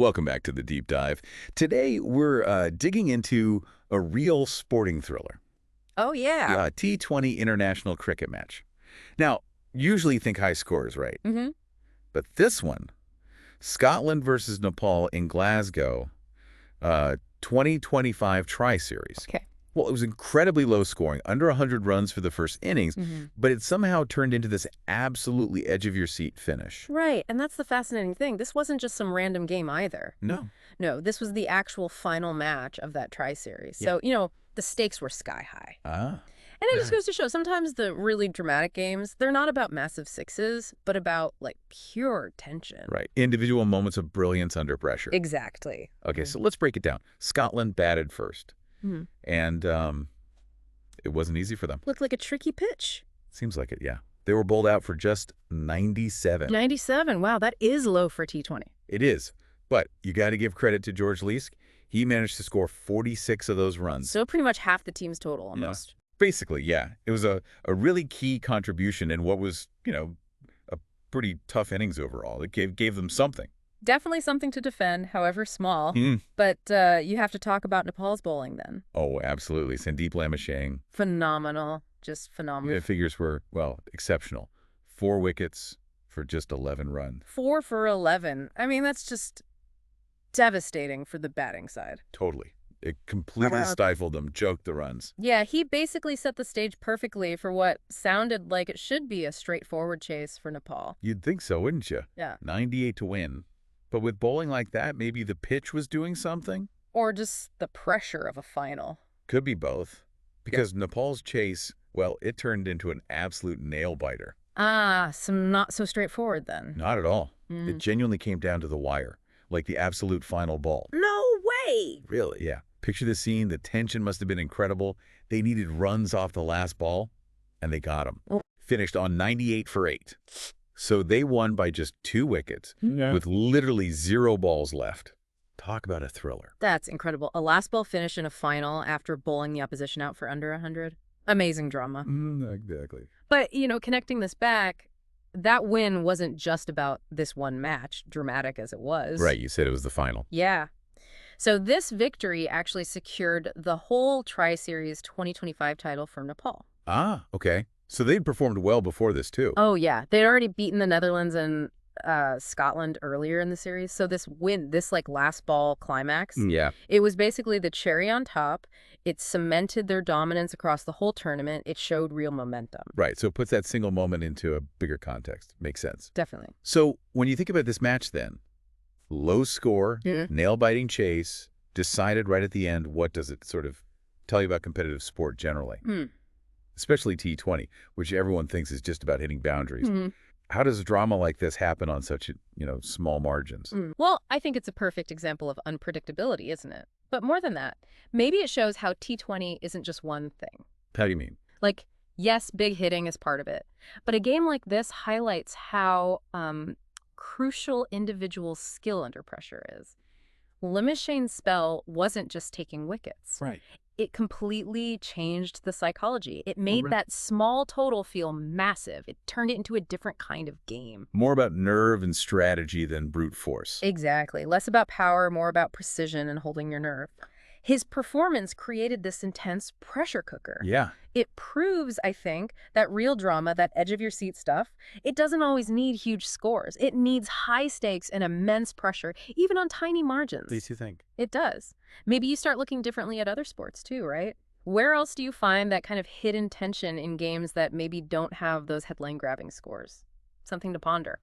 Welcome back to the Deep Dive. Today, we're digging into a real sporting thriller, Oh, yeah. a T20 international cricket match. Now, usually think high scores, right? Mm-hmm. But this one, Scotland versus Nepal in Glasgow, 2025 Tri-Series. Okay. Well, it was incredibly low scoring, under 100 runs for the first innings, Mm-hmm. but it somehow turned into this absolutely edge-of-your-seat finish. Right, and that's the fascinating thing. This wasn't just some random game either. No. No, this was the actual final match of that tri-series. Yeah. So, the stakes were sky high. Ah. And it just goes to show, sometimes the really dramatic games, they're not about massive sixes, but about, pure tension. Right. Individual moments of brilliance under pressure. Exactly. Okay, so let's break it down. Scotland batted first, Mm-hmm. and it wasn't easy for them. Looked like a tricky pitch. Seems like it, yeah. They were bowled out for just 97. 97. Wow, that is low for T20. It is, but you got to give credit to George Leask. He managed to score 46 of those runs. So pretty much half the team's total almost. Basically, yeah. It was a really key contribution in what was, a pretty tough innings overall. It gave them something. Definitely something to defend, however small. But you have to talk about Nepal's bowling then. Oh, absolutely. Sandeep Lamichhane. Phenomenal. Just phenomenal. The figures were, well, exceptional. 4 wickets for just 11 runs. 4 for 11. I mean, that's just devastating for the batting side. Totally. It completely stifled them, choked the runs. Yeah, he basically set the stage perfectly for what sounded like it should be a straightforward chase for Nepal. You'd think so, wouldn't you? Yeah. 98 to win. But with bowling like that, maybe the pitch was doing something? Or just the pressure of a final. Could be both. Because Nepal's chase, well, it turned into an absolute nail-biter. Ah, some not so straightforward then. Not at all. It genuinely came down to the wire, like the absolute final ball. No way! Really? Yeah. Picture the scene. The tension must have been incredible. They needed runs off the last ball, and they got them. Oh. Finished on 98 for 8. So they won by just 2 wickets with literally 0 balls left. Talk about a thriller. That's incredible. A last ball finish in a final after bowling the opposition out for under 100. Amazing drama. Exactly. But, connecting this back, that win wasn't just about this one match, dramatic as it was. Right, you said it was the final. Yeah. So this victory actually secured the whole Tri-Series 2025 title for Nepal. Ah, okay. So they'd performed well before this, too. Oh, yeah. They'd already beaten the Netherlands and Scotland earlier in the series. So this win, this last ball climax, it was basically the cherry on top. It cemented their dominance across the whole tournament. It showed real momentum. Right, so it puts that single moment into a bigger context. Makes sense. Definitely. So when you think about this match then, low score, nail-biting chase, decided right at the end, what does it sort of tell you about competitive sport generally? Especially T20, which everyone thinks is just about hitting boundaries. How does a drama like this happen on such, small margins? Well, I think it's a perfect example of unpredictability, isn't it? But more than that, maybe it shows how T20 isn't just one thing. How do you mean? Yes, big hitting is part of it. But a game like this highlights how crucial individual skill under pressure is. Lamichhane's spell wasn't just taking wickets. Right. It completely changed the psychology. It made that small total feel massive. It turned it into a different kind of game. More about nerve and strategy than brute force. Exactly. Less about power, more about precision and holding your nerve. His performance created this intense pressure cooker. Yeah. It proves, I think, that real drama, that edge-of-your-seat stuff, it doesn't always need huge scores. It needs high stakes and immense pressure, even on tiny margins. These two think. It does. Maybe you start looking differently at other sports too, right? Where else do you find that kind of hidden tension in games that maybe don't have those headline-grabbing scores? Something to ponder.